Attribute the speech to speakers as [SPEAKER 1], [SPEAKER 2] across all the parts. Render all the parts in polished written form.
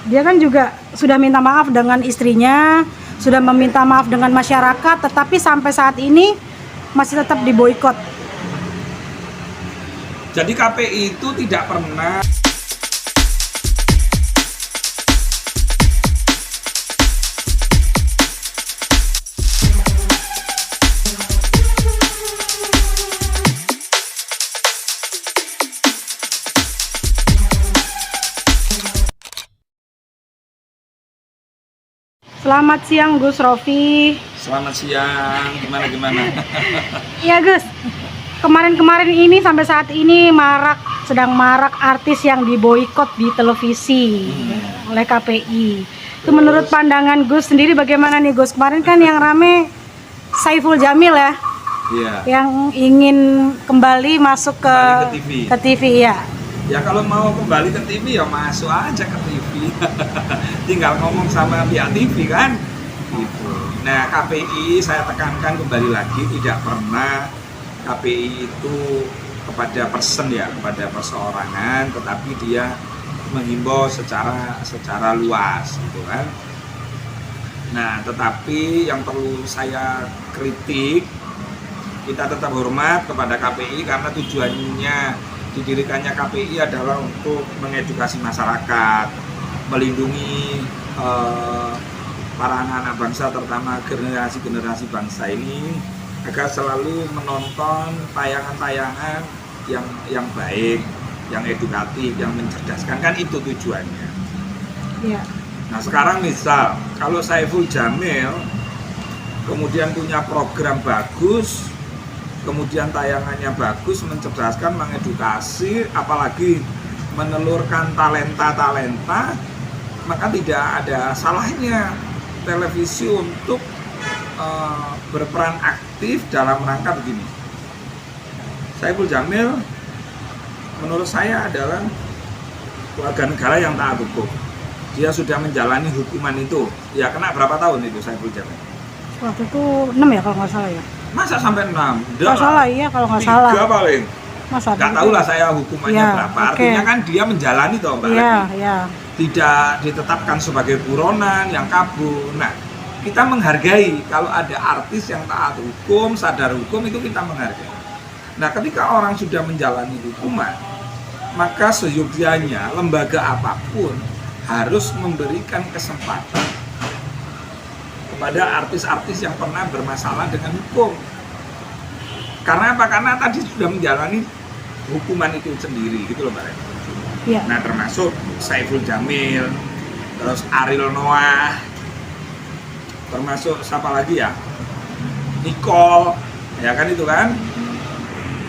[SPEAKER 1] Dia kan juga sudah minta maaf dengan istrinya, sudah meminta maaf dengan masyarakat, tetapi sampai saat ini masih tetap diboikot.
[SPEAKER 2] Jadi KPI itu tidak pernah
[SPEAKER 1] Selamat siang Gus Rofi.
[SPEAKER 2] Selamat siang, gimana?
[SPEAKER 1] Iya Gus, kemarin-kemarin ini sampai saat ini sedang marak artis yang diboikot di televisi oleh KPI. Itu menurut pandangan Gus sendiri bagaimana nih Gus? Kemarin kan yang rame Saiful Jamil ya,
[SPEAKER 2] Iya.
[SPEAKER 1] yang ingin kembali masuk ke TV ya.
[SPEAKER 2] Ya kalau mau kembali ke TV ya masuk aja ke TV. Tinggal ngomong sama pihak TV kan. Gitu. Nah KPI saya tekankan kembali lagi, tidak pernah KPI itu kepada kepada perseorangan, tetapi dia menghimbau secara luas gitu kan. Nah tetapi yang perlu saya kritik, kita tetap hormat kepada KPI karena tujuannya didirikannya KPI adalah untuk mengedukasi masyarakat, melindungi para anak-anak bangsa, terutama generasi bangsa ini agar selalu menonton tayangan-tayangan yang baik, yang edukatif, yang mencerdaskan, kan itu tujuannya.
[SPEAKER 1] Ya.
[SPEAKER 2] Nah sekarang misal kalau Saiful Jamil kemudian punya program bagus, kemudian tayangannya bagus, mencerdaskan, mengedukasi, apalagi menelurkan talenta-talenta, maka tidak ada salahnya televisi untuk berperan aktif dalam rangka begini. Saiful Jamil menurut saya adalah warga negara yang taat hukum. Dia sudah menjalani hukuman itu. Ya kena berapa tahun itu Saiful Jamil?
[SPEAKER 1] Waktu itu 6 ya kalau nggak salah ya.
[SPEAKER 2] Masa sampai 6?
[SPEAKER 1] Nggak salah, iya kalau nggak salah.
[SPEAKER 2] 3 paling.
[SPEAKER 1] Masa
[SPEAKER 2] Nggak tahu lah saya hukumannya
[SPEAKER 1] ya,
[SPEAKER 2] berapa.
[SPEAKER 1] okay.
[SPEAKER 2] Artinya kan dia menjalani toh Mbak.
[SPEAKER 1] Iya, iya.
[SPEAKER 2] Tidak ditetapkan sebagai buronan yang kabur. Nah, kita menghargai kalau ada artis yang taat hukum, sadar hukum, itu kita menghargai. Nah, ketika orang sudah menjalani hukuman, maka seyogyanya lembaga apapun harus memberikan kesempatan kepada artis-artis yang pernah bermasalah dengan hukum. Karena apa? Karena tadi sudah menjalani hukuman itu sendiri, gitu loh Mbak.
[SPEAKER 1] Ya.
[SPEAKER 2] Nah termasuk Saiful Jamil, terus Ariel Noah, termasuk siapa lagi ya? Nicole, ya kan itu kan?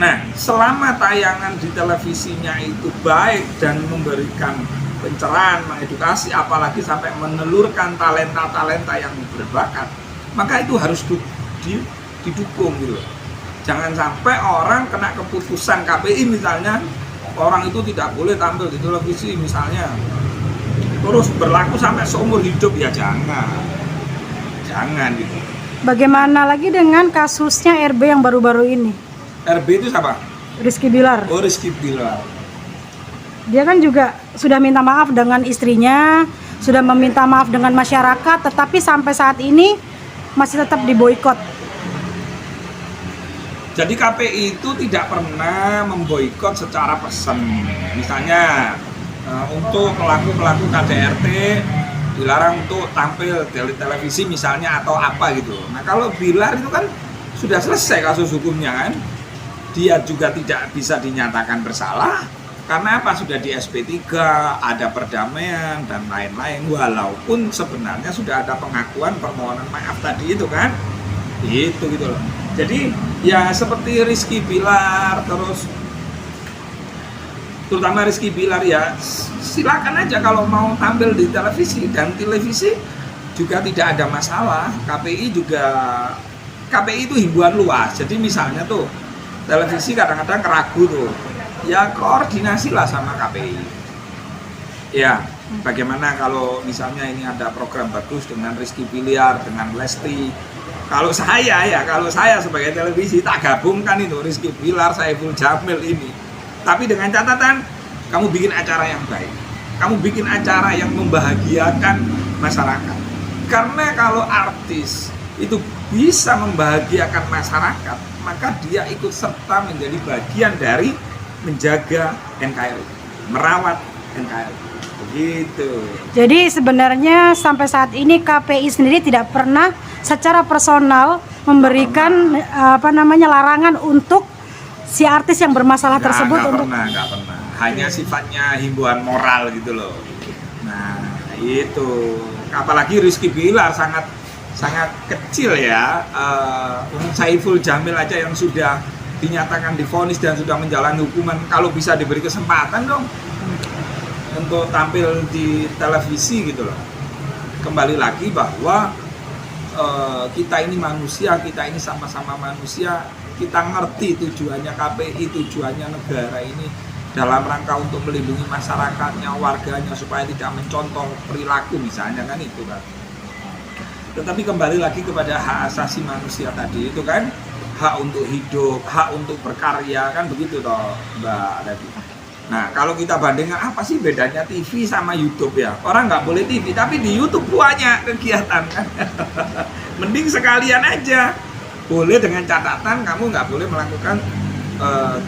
[SPEAKER 2] Nah selama tayangan di televisinya itu baik dan memberikan pencerahan, mengedukasi, apalagi sampai menelurkan talenta-talenta yang berbakat, maka itu harus didukung gitu. Jangan sampai orang kena keputusan KPI misalnya, orang itu tidak boleh tampil di televisi misalnya, terus berlaku sampai seumur hidup, ya jangan gitu.
[SPEAKER 1] Bagaimana lagi dengan kasusnya RB yang baru-baru ini?
[SPEAKER 2] RB itu siapa?
[SPEAKER 1] Rizky Bilar.
[SPEAKER 2] Oh Rizky Bilar.
[SPEAKER 1] Dia kan juga sudah minta maaf dengan istrinya, sudah meminta maaf dengan masyarakat, tetapi sampai saat ini masih tetap diboikot.
[SPEAKER 2] Jadi KPI itu tidak pernah memboikot secara pesen. Misalnya untuk pelaku KDRT dilarang untuk tampil di televisi misalnya atau apa gitu. Nah kalau Bilar itu kan sudah selesai kasus hukumnya kan. Dia juga tidak bisa dinyatakan bersalah. Karena apa? Sudah di SP3, ada perdamaian dan lain-lain. Walaupun sebenarnya sudah ada pengakuan permohonan maaf tadi itu kan. Itu gitu loh. Jadi ya seperti Rizky Bilar, terus terutama Rizky Bilar ya silakan aja kalau mau tampil di televisi, dan televisi juga tidak ada masalah. KPI itu himbauan luas. Jadi misalnya tuh televisi kadang-kadang ragu tuh, ya koordinasilah sama KPI. Ya, bagaimana kalau misalnya ini ada program bagus dengan Rizky Bilar, dengan Lesti. Kalau saya sebagai televisi tak gabungkan itu Rizky Bilar, Saiful Jamil ini. Tapi dengan catatan kamu bikin acara yang baik. kamu bikin acara yang membahagiakan masyarakat. Karena kalau artis itu bisa membahagiakan masyarakat, maka dia ikut serta menjadi bagian dari menjaga NKRI, merawat NKRI. Begitu.
[SPEAKER 1] Jadi sebenarnya sampai saat ini KPI sendiri tidak pernah secara personal memberikan larangan untuk si artis yang bermasalah tersebut untuk
[SPEAKER 2] nggak pernah. Hanya sifatnya himbauan moral gitu loh. Nah, itu. Apalagi Rizky Bilar sangat kecil ya. Saiful Jamil aja yang sudah dinyatakan divonis dan sudah menjalani hukuman, kalau bisa diberi kesempatan dong untuk tampil di televisi gitu loh. Kembali lagi bahwa kita ini manusia, kita ini sama-sama manusia, kita ngerti tujuannya KPI, tujuannya negara ini dalam rangka untuk melindungi masyarakatnya, warganya supaya tidak mencontoh perilaku misalnya kan itu kan. Tetapi kembali lagi kepada hak asasi manusia tadi itu kan, hak untuk hidup, hak untuk berkarya kan begitu toh Mbak Devi. Nah kalau kita bandingkan apa sih bedanya TV sama YouTube ya? Orang nggak boleh TV tapi di YouTube banyak kegiatan kan. Mending sekalian aja. Boleh dengan catatan kamu nggak boleh melakukan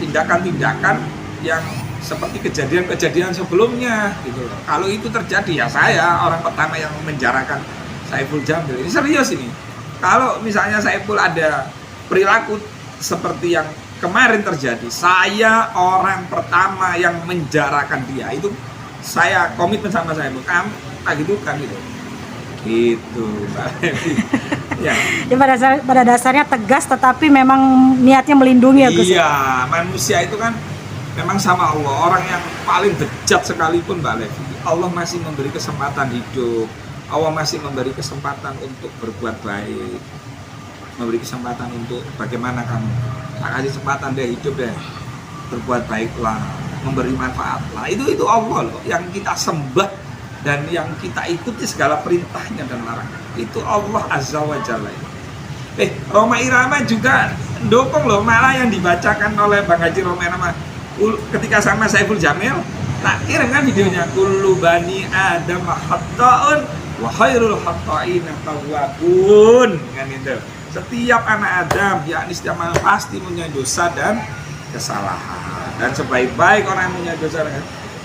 [SPEAKER 2] tindakan-tindakan yang seperti kejadian-kejadian sebelumnya gitu. Kalau itu terjadi ya saya orang pertama yang menjarakan Saiful Jamil. Ini serius ini. Kalau misalnya Saiful ada perilaku seperti yang kemarin terjadi, saya orang pertama yang menjarakan dia. Itu saya komitmen sama Saiful. Kamu tak gitu kan gitu. Gitu Mbak Devi. Ya.
[SPEAKER 1] Ya, pada dasarnya tegas tetapi memang niatnya melindungi ya Gus.
[SPEAKER 2] Iya, manusia itu kan memang sama Allah. Orang yang paling bejat sekalipun Mbak Devi, Allah masih memberi kesempatan hidup. Allah masih memberi kesempatan untuk berbuat baik. Memberi kesempatan untuk bagaimana kamu. Tak kasih kesempatan deh hidup deh. Berbuat baiklah, memberi manfaatlah. Itu Allah loh yang kita sembah dan yang kita ikuti segala perintahnya dan larangan. Itu Allah Azza wa Jalla. Roma Irama juga dukung loh, malah yang dibacakan oleh Bang Haji Roma Irama ketika sama Saiful Jamil, tak kirim kan videonya, kullu bani adam khata'un wa khairul khata'ina tawwabun kan itu. Setiap anak Adam, yakni setiap manusia pasti punya dosa dan kesalahan. Dan sebaik-baik orang yang punya dosa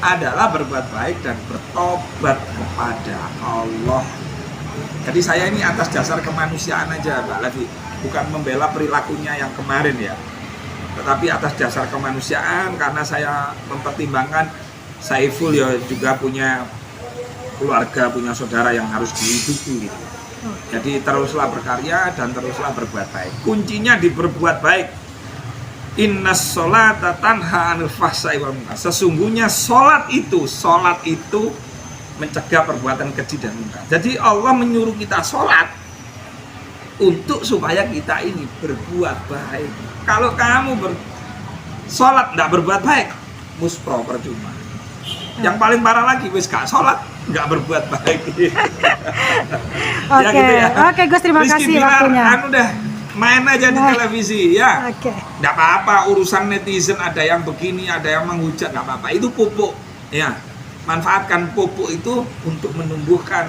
[SPEAKER 2] adalah berbuat baik dan bertobat kepada Allah. Jadi saya ini atas dasar kemanusiaan aja Mbak Levi, bukan membela perilakunya yang kemarin ya, tetapi atas dasar kemanusiaan karena saya mempertimbangkan Saiful ya juga punya keluarga, punya saudara yang harus dihidupi gitu. Jadi teruslah berkarya dan teruslah berbuat baik. Kuncinya di berbuat baik. Innas sholata tanha 'anil fahsya'i wal munkar. Sesungguhnya sholat itu mencegah perbuatan keji dan munkar. Jadi Allah menyuruh kita sholat untuk supaya kita ini berbuat baik. Kalau kamu sholat tidak berbuat baik, muspro percuma. Yang paling parah lagi, wis gak sholat, nggak berbuat baik.
[SPEAKER 1] Oke,
[SPEAKER 2] Ya gitu ya.
[SPEAKER 1] Oke Gus, terima
[SPEAKER 2] Rizky
[SPEAKER 1] kasih
[SPEAKER 2] Bilar,
[SPEAKER 1] waktunya.
[SPEAKER 2] udah main aja di televisi ya.
[SPEAKER 1] Oke.
[SPEAKER 2] Nggak apa-apa, urusan netizen ada yang begini, ada yang menghujat, nggak apa-apa. Itu pupuk ya. Manfaatkan pupuk itu untuk menumbuhkan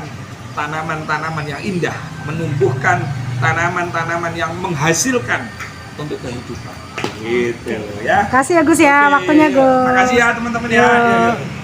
[SPEAKER 2] tanaman-tanaman yang indah, menumbuhkan tanaman-tanaman yang menghasilkan untuk kehidupan. Gitu ya.
[SPEAKER 1] Terima kasih ya Gus ya,
[SPEAKER 2] Oke.
[SPEAKER 1] waktunya Gus.
[SPEAKER 2] Makasih ya teman-teman ya.
[SPEAKER 1] Yo.
[SPEAKER 2] Ya, ya.